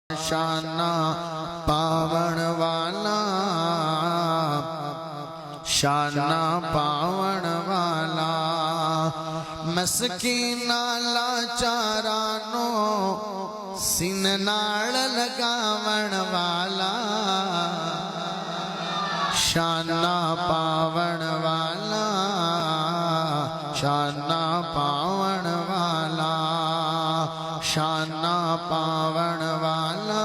शाना पावन वाला, शाना पावन वाला, मस्कीना लाचारा नो सीन नाल लगावण वाला, शाना पावन वाला, शाना पावन वाला, शाना पावन वाला,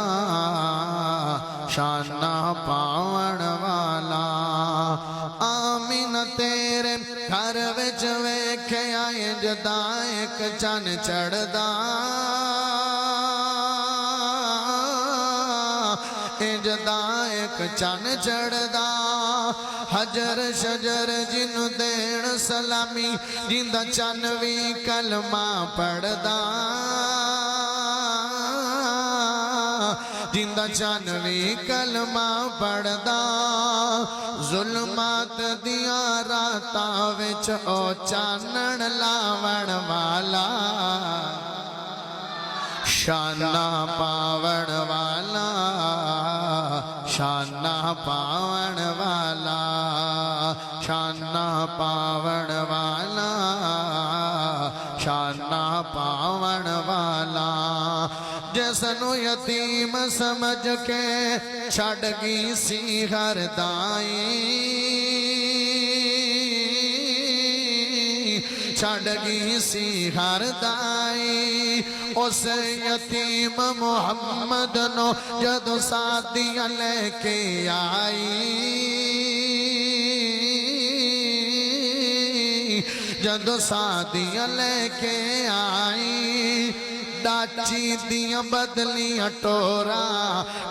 शाना पावन वाला। आमीन तेरे घर विच वेख्या जदा एक चन चढ़दा, जदा एक चन चढ़दा, हजर शजर जिन्नू देण सलामी, जिंदा चन भी कलमा पढ़दा, जिंदा चन भी कलमा पढ़दा। जुल्मात दिया रातां विच ओ चानण लावण वाला, शाना पावन वाला, शाना पावन वाला, शाना पावन वाला, शाना पावन वाला। जिसनू यतीम समझ के छड़ गई सी हर दाई, छड़ गई सी हर दाई, उस यतीम मुहम्मद नो जदों सादियां लेके आई, जदों सादियां लेके आई, डाची दियां बदलियां टोरा,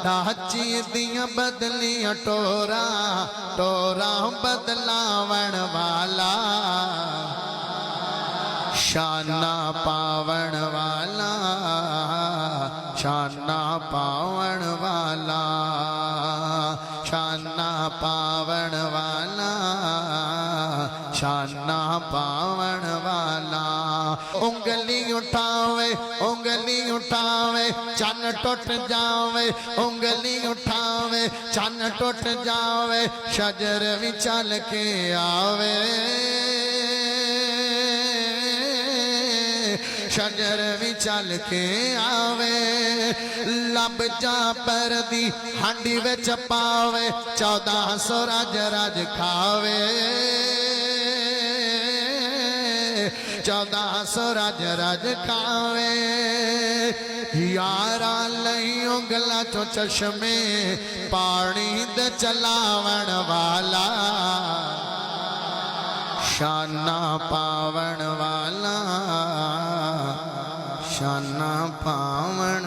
डाची दियां बदलियां टोरा, टोरा बदलावण वाला, शाना पावन वाला, शाना पावन वाला, शाना पावन वाला, शाना पावन वाला। उंगली उठावे, उंगली उठावे, चन टुट जावे, उंगली उठावे, चन टुट जावे, शजर भी चल के आवे, शजर भी चल के आवे, लब जा पर दी हांडी विच पावे, 1400 रज रज खावे, 1400 रज रज खावे। यारा लई उंगला चो चश्मे पानी दे चलावण वाला, शाना पावन वाला, शाना पावन